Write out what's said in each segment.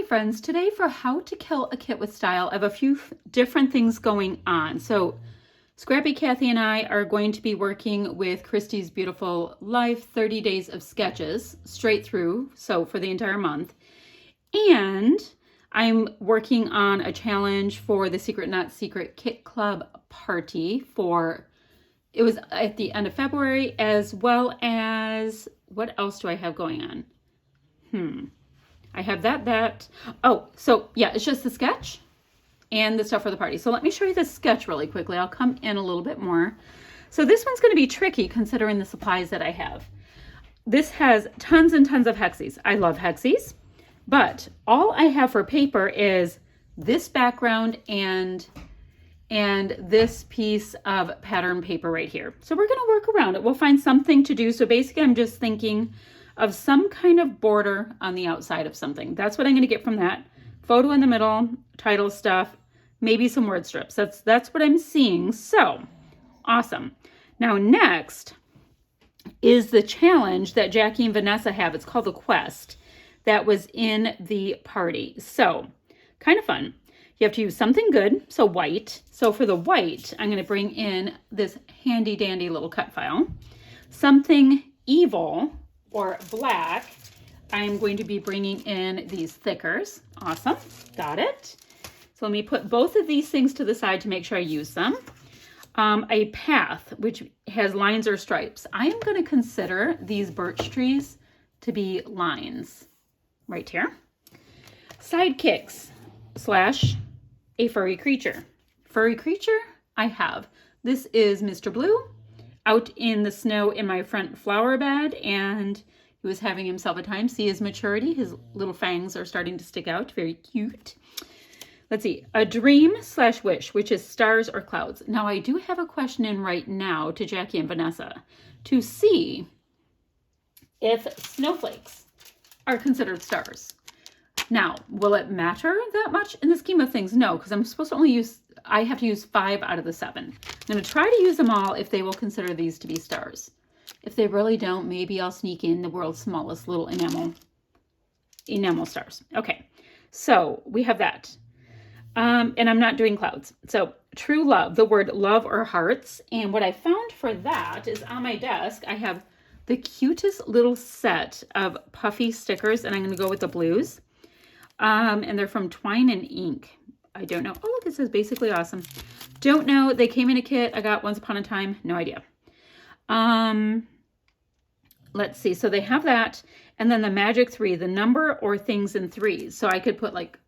friends, today for How to Kill a Kit with Style, I have a few different things going on. So Scrappy Kathy and I are going to be working with Christy's Beautiful Life 30 Days of Sketches straight through, so for the entire month. And I'm working on a challenge for the Secret Not Secret Kit Club party it was at the end of February, as well as, what else do I have going on? I have that. Oh, so yeah, it's just the sketch and the stuff for the party. So let me show you the sketch really quickly. I'll come in a little bit more. So this one's going to be tricky considering the supplies that I have. This has tons and tons of hexies. I love hexies, but all I have for paper is this background and this piece of pattern paper right here. So we're going to work around it. We'll find something to do. So basically I'm just thinking of some kind of border on the outside of something. That's what I'm going to get from that. Photo in the middle, title stuff, maybe some word strips. That's what I'm seeing. So awesome. Now next is the challenge that Jackie and Vanessa have. It's called the Quest. That was in the party. So kind of fun. You have to use something good, so white. So for the white, I'm going to bring in this handy dandy little cut file. Something evil or black, I'm going to be bringing in these thickers. Awesome, got it. So let me put both of these things to the side to make sure I use them. A path, which has lines or stripes. I am going to consider these birch trees to be lines right here. Sidekicks / a furry creature. Furry creature I have. This is Mr. Blue out in the snow in my front flower bed, and he was having himself a time. See his maturity. His little fangs are starting to stick out. Very cute. Let's see. A dream / wish, which is stars or clouds. Now I do have a question in right now to Jackie and Vanessa to see if snowflakes are considered stars. Now, will it matter that much in the scheme of things? No, because I'm supposed to I have to use 5 out of the 7. I'm going to try to use them all if they will consider these to be stars. If they really don't, maybe I'll sneak in the world's smallest little enamel stars. Okay, so we have that. And I'm not doing clouds. So true love, the word love or hearts. And what I found for that is on my desk, I have the cutest little set of puffy stickers, and I'm going to go with the blues. And they're from Twine and Ink. I don't know. Oh, look, it says basically awesome. Don't know. They came in a kit I got once upon a time. No idea. Let's see. So they have that. And then the magic 3, the number or things in 3s. So I could put like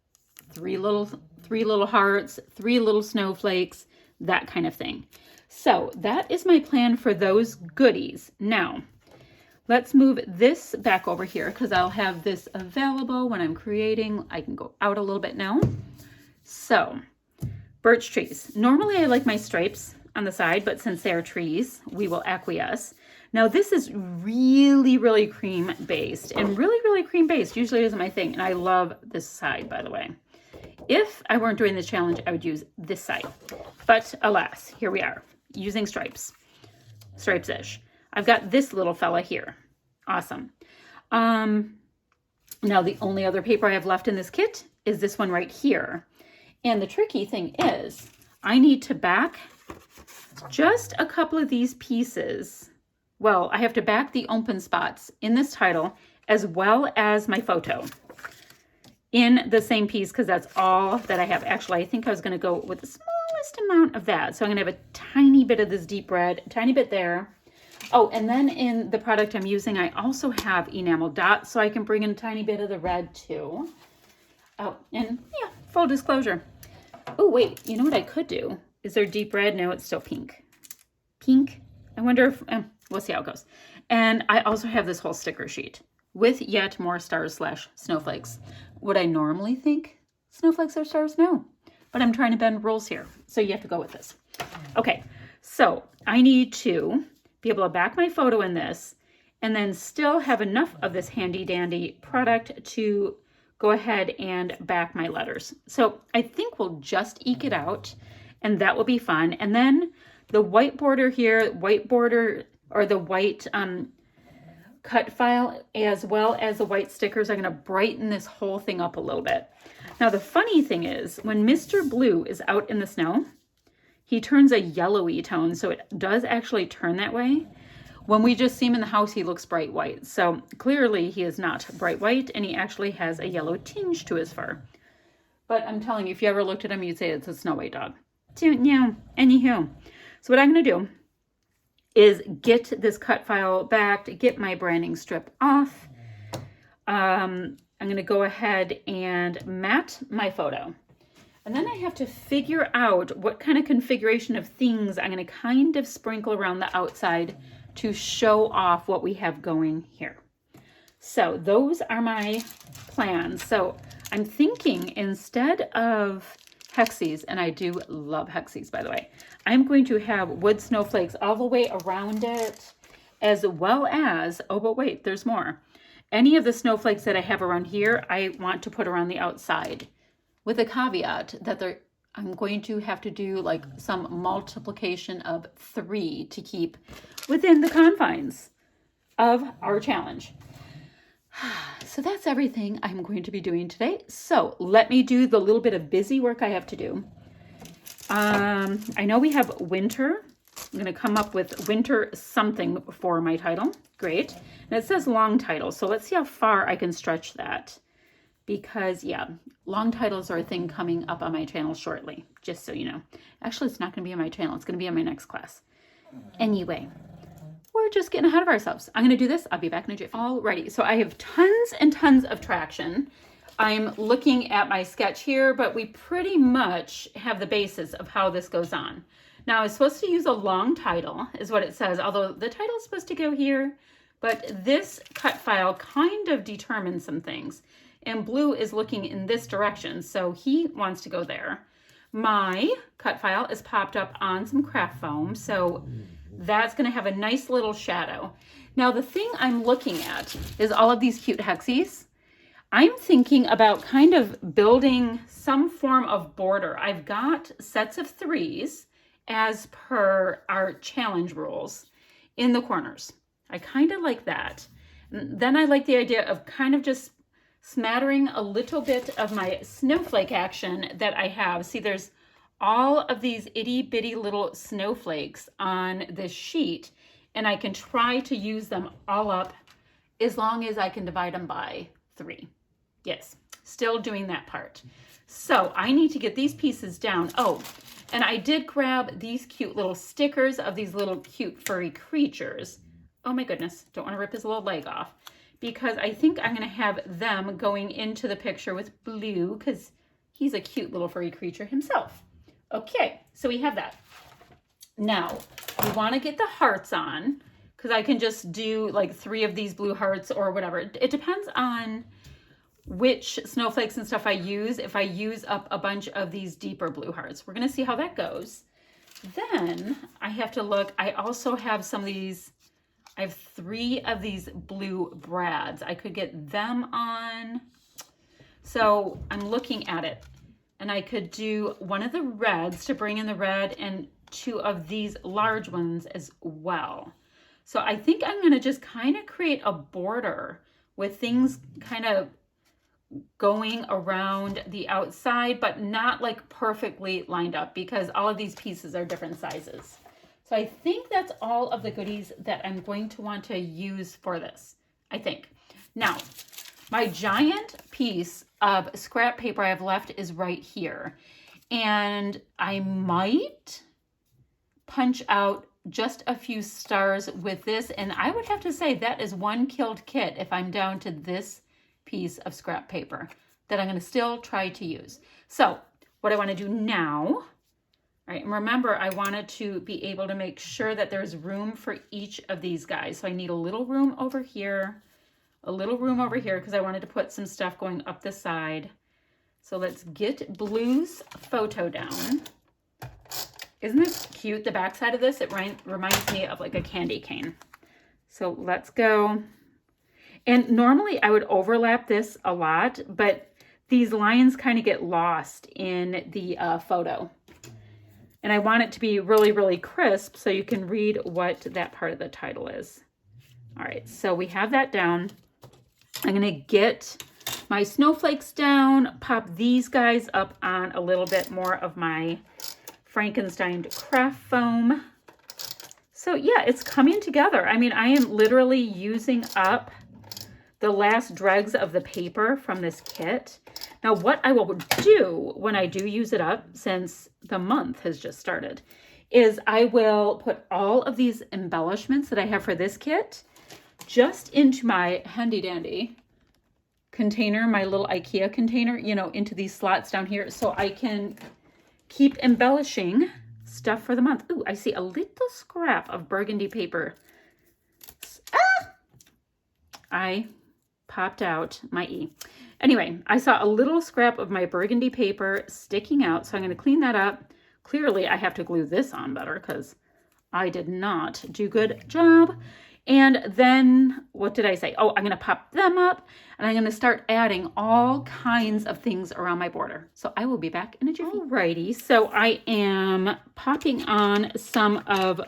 3 little hearts, 3 little snowflakes, that kind of thing. So that is my plan for those goodies. Now, let's move this back over here because I'll have this available when I'm creating. I can go out a little bit now. So, birch trees. Normally I like my stripes on the side, but since they're trees, we will acquiesce. Now this is really, really cream based, and really cream based usually isn't my thing. And I love this side, by the way. If I weren't doing this challenge, I would use this side. But alas, here we are using stripes-ish. I've got this little fella here. Awesome. Now the only other paper I have left in this kit is this one right here. And the tricky thing is I need to back just a couple of these pieces. Well, I have to back the open spots in this title as well as my photo in the same piece because that's all that I have. Actually, I think I was going to go with the smallest amount of that. So I'm going to have a tiny bit of this deep red, a tiny bit there. Oh, and then in the product I'm using, I also have enamel dots, so I can bring in a tiny bit of the red too. Oh, and yeah, full disclosure. Oh, wait, you know what I could do? Is there deep red? No, it's still pink. Pink? I wonder if, we'll see how it goes. And I also have this whole sticker sheet with yet more stars / snowflakes. Would I normally think snowflakes are stars? No, but I'm trying to bend rules here. So you have to go with this. Okay, so I need to be able to back my photo in this and then still have enough of this handy dandy product to go ahead and back my letters. So I think we'll just eke it out and that will be fun. And then the white border here, white border or the white cut file as well as the white stickers are going to brighten this whole thing up a little bit. Now, the funny thing is when Mr. Blue is out in the snow, he turns a yellowy tone. So it does actually turn that way. When we just see him in the house, he looks bright white. So clearly he is not bright white, and he actually has a yellow tinge to his fur. But I'm telling you, if you ever looked at him, you'd say it's a Snow White dog. Don't know. Anywho, so what I'm going to do is get this cut file back, to get my branding strip off. I'm going to go ahead and mat my photo. And then I have to figure out what kind of configuration of things I'm going to kind of sprinkle around the outside to show off what we have going here. So those are my plans. So I'm thinking instead of hexes, and I do love hexes, by the way, I'm going to have wood snowflakes all the way around it, as well as, oh, but wait, there's more. Any of the snowflakes that I have around here, I want to put around the outside, with a caveat that I'm going to have to do like some multiplication of 3 to keep within the confines of our challenge. So that's everything I'm going to be doing today. So let me do the little bit of busy work I have to do. I know we have winter. I'm going to come up with winter something for my title. Great. And it says long title. So let's see how far I can stretch that. Because, yeah, long titles are a thing coming up on my channel shortly, just so you know. Actually, it's not going to be on my channel. It's going to be on my next class. Anyway, we're just getting ahead of ourselves. I'm going to do this. I'll be back in a jiffy. Alrighty, so I have tons and tons of traction. I'm looking at my sketch here, but we pretty much have the basis of how this goes on. Now, I was supposed to use a long title, is what it says, although the title is supposed to go here, but this cut file kind of determines some things. And Blue is looking in this direction, so he wants to go there. My cut file is popped up on some craft foam, so that's going to have a nice little shadow. Now, the thing I'm looking at is all of these cute hexes. I'm thinking about kind of building some form of border. I've got sets of 3s as per our challenge rules in the corners. I kind of like that. And then I like the idea of kind of just smattering a little bit of my snowflake action that I have. See, there's all of these itty bitty little snowflakes on this sheet, and I can try to use them all up as long as I can divide them by 3. Yes, still doing that part. So I need to get these pieces down. Oh, and I did grab these cute little stickers of these little cute furry creatures. Oh my goodness, don't want to rip his little leg off, because I think I'm going to have them going into the picture with Blue, because he's a cute little furry creature himself. Okay, so we have that. Now, we want to get the hearts on, because I can just do like 3 of these blue hearts or whatever. It depends on which snowflakes and stuff I use, if I use up a bunch of these deeper blue hearts. We're going to see how that goes. Then I have to look. I also have some of these. I have 3 of these blue brads. I could get them on. So I'm looking at it, and I could do one of the reds to bring in the red and 2 of these large ones as well. So I think I'm going to just kind of create a border with things kind of going around the outside, but not like perfectly lined up, because all of these pieces are different sizes. So I think that's all of the goodies that I'm going to want to use for this, I think. Now, my giant piece of scrap paper I have left is right here. And I might punch out just a few stars with this. And I would have to say that is one killed kit if I'm down to this piece of scrap paper that I'm going to still try to use. So what I want to do now, right, and remember, I wanted to be able to make sure that there's room for each of these guys. So I need a little room over here, a little room over here, because I wanted to put some stuff going up the side. So let's get Blue's photo down. Isn't this cute, the backside of this? It reminds me of like a candy cane. So let's go. And normally I would overlap this a lot, but these lines kind of get lost in the photo. And I want it to be really, really crisp so you can read what that part of the title is. All right, so we have that down. I'm gonna get my snowflakes down, pop these guys up on a little bit more of my Frankenstein craft foam. So yeah, it's coming together. I mean, I am literally using up the last dregs of the paper from this kit. Now, what I will do when I do use it up, since the month has just started, is I will put all of these embellishments that I have for this kit just into my handy dandy container, my little IKEA container, you know, into these slots down here, so I can keep embellishing stuff for the month. Ooh, I see a little scrap of burgundy paper. Ah! I popped out my E. Anyway, I saw a little scrap of my burgundy paper sticking out, so I'm going to clean that up. Clearly, I have to glue this on better because I did not do a good job. And then, what did I say? Oh, I'm going to pop them up, and I'm going to start adding all kinds of things around my border. So I will be back in a jiffy. Alrighty, so I am popping on some of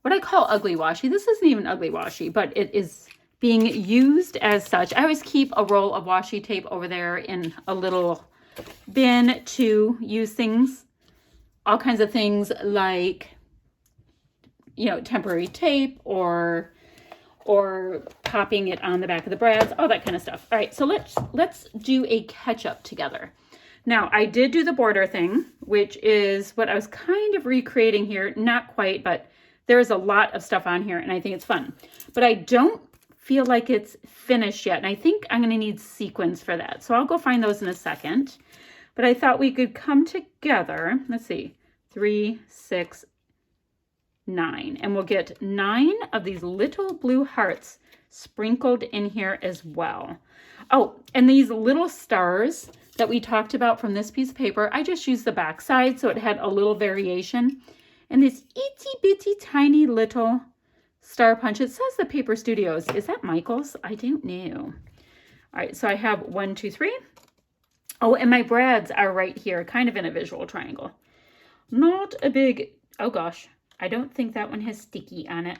what I call ugly washi. This isn't even ugly washi, but it is being used as such. I always keep a roll of washi tape over there in a little bin to use things, all kinds of things like, you know, temporary tape or popping it on the back of the brads, all that kind of stuff. All right, so let's do a catch up together. Now, I did do the border thing, which is what I was kind of recreating here. Not quite, but there's a lot of stuff on here, and I think it's fun. But I don't feel like it's finished yet, and I think I'm going to need sequins for that. So I'll go find those in a second. But I thought we could come together. Let's see, 3, 6, 9, and we'll get 9 of these little blue hearts sprinkled in here as well. Oh, and these little stars that we talked about from this piece of paper, I just used the back side so it had a little variation. And this itty bitty tiny little star punch. It says the Paper Studios. Is that Michael's? I don't know. All right, so I have 1, 2, 3. Oh, and my brads are right here, kind of in a visual triangle. Not a big, oh gosh, I don't think that one has sticky on it.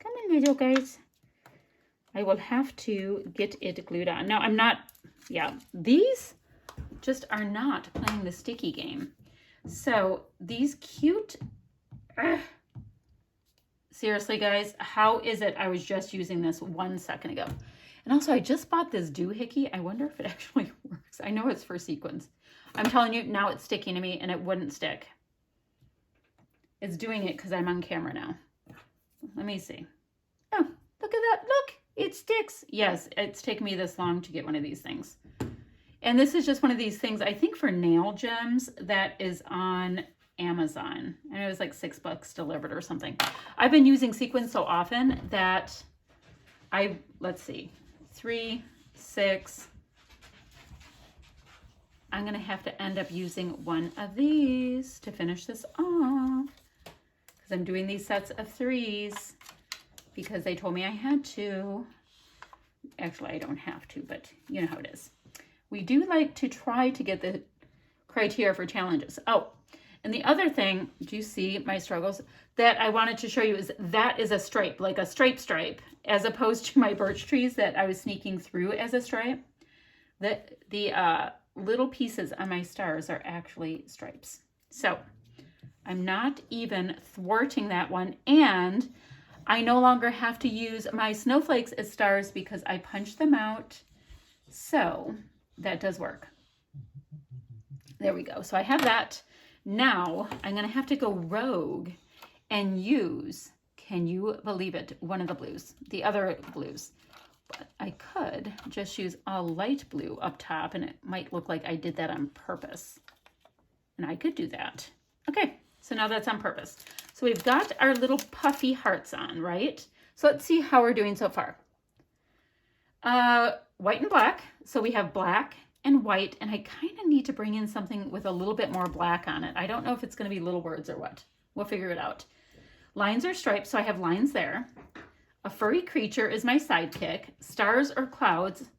Come on, little guys. I will have to get it glued on. Now, I'm not, yeah, these just are not playing the sticky game. So these cute, seriously, guys, how is it I was just using this 1 second ago? And also, I just bought this doohickey. I wonder if it actually works. I know it's for sequins. I'm telling you, now it's sticking to me, and it wouldn't stick. It's doing it because I'm on camera now. Let me see. Oh, look at that. Look, it sticks. Yes, it's taken me this long to get one of these things. And this is just one of these things, I think for nail gems, that is on Amazon. And it was like $6 delivered or something. I've been using sequins so often that let's see, 3, 6. I'm going to have to end up using one of these to finish this off. Because I'm doing these sets of 3s because they told me I had to. Actually, I don't have to, but you know how it is. We do like to try to get the criteria for challenges. Oh, and the other thing, do you see my struggles? That I wanted to show you is that is a stripe, like a stripe, as opposed to my birch trees that I was sneaking through as a stripe. The little pieces on my stars are actually stripes. So I'm not even thwarting that one, and I no longer have to use my snowflakes as stars because I punched them out. So that does work. There we go. So I have that. Now I'm going to have to go rogue and use, can you believe it, one of the blues, the other blues. But I could just use a light blue up top, and it might look like I did that on purpose. And I could do that. Okay, so now that's on purpose. So we've got our little puffy hearts on, right? So let's see how we're doing so far. White and black. So we have black and white, and I kind of need to bring in something with a little bit more black on it. I don't know if it's going to be little words or what. We'll figure it out. Lines are stripes, so I have lines there. A furry creature is my sidekick. Stars or clouds,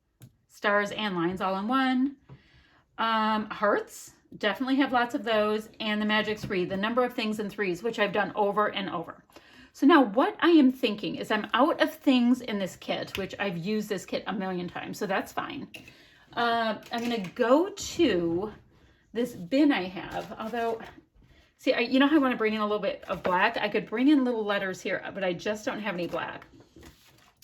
stars and lines all in one. Hearts, definitely have lots of those. And the magic 3, the number of things in 3s, which I've done over and over. So now what I am thinking is I'm out of things in this kit, which I've used this kit a million times, so that's fine. I'm going to go to this bin I have, although, see, you know how I want to bring in a little bit of black? I could bring in little letters here, but I just don't have any black.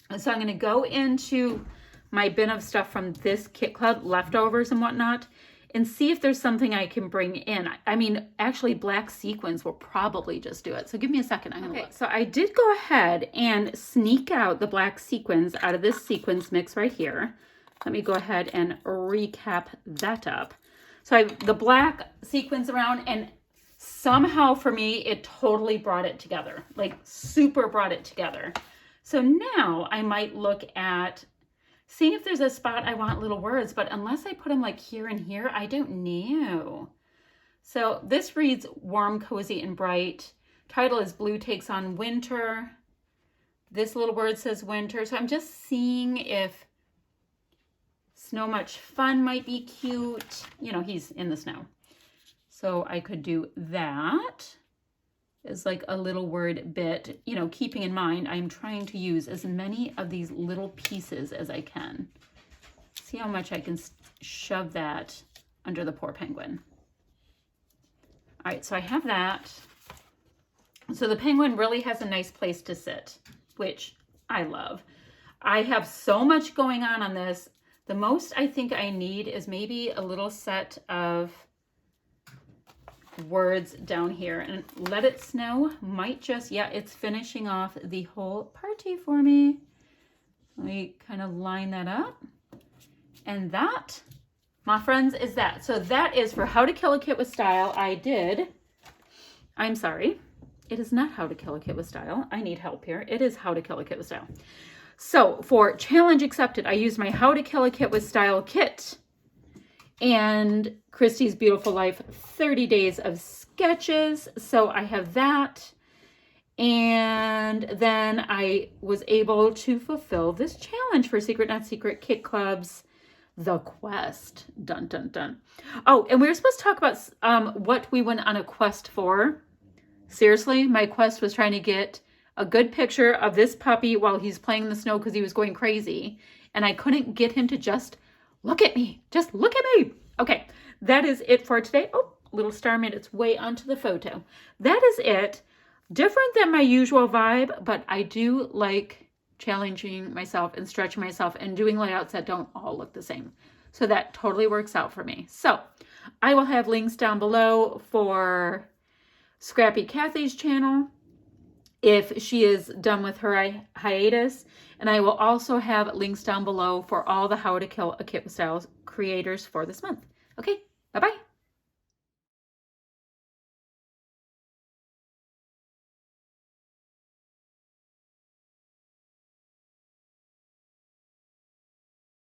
And so I'm going to go into my bin of stuff from this kit club, leftovers and whatnot, and see if there's something I can bring in. I mean, actually black sequins will probably just do it. So give me a second. I'm gonna look. So I did go ahead and sneak out the black sequins out of this sequins mix right here. Let me go ahead and recap that up. So I have the black sequins around, and somehow for me, it totally brought it together, like super brought it together. So now I might look at seeing if there's a spot I want little words, but unless I put them like here and here, I don't know. So this reads warm, cozy, and bright. Title is Blue Takes on Winter. This little word says winter. So I'm just seeing if Snow Much Fun might be cute. You know, he's in the snow. So I could do that as like a little word bit, you know, keeping in mind I'm trying to use as many of these little pieces as I can. See how much I can shove that under the poor penguin. All right, so I have that. So the penguin really has a nice place to sit, which I love. I have so much going on this. The most I think I need is maybe a little set of words down here, and Let It Snow might just, yeah, it's finishing off the whole party for me. Let me kind of line that up. And that, my friends, is that. So that is for How to Kill a Kit with Style. I'm sorry, it is not How to Kill a Kit with Style. I need help here. It is How to Kill a Kit with Style. So for challenge accepted, I used my How to Kill a Kit with Style kit and Christy's Beautiful Life 30 Days of Sketches. So I have that. And then I was able to fulfill this challenge for Secret Not Secret Kit Club's The Quest. Dun, dun, dun. Oh, and we were supposed to talk about what we went on a quest for. Seriously, my quest was trying to get a good picture of this puppy while he's playing in the snow because he was going crazy. And I couldn't get him to just look at me. Just look at me. Okay, that is it for today. Oh, little star made its way onto the photo. That is it. Different than my usual vibe, but I do like challenging myself and stretching myself and doing layouts that don't all look the same. So that totally works out for me. So I will have links down below for Scrappy Kathy's channel if she is done with her hiatus. And I will also have links down below for all the How to Kill a Kit with Style creators for this month. Okay, bye-bye.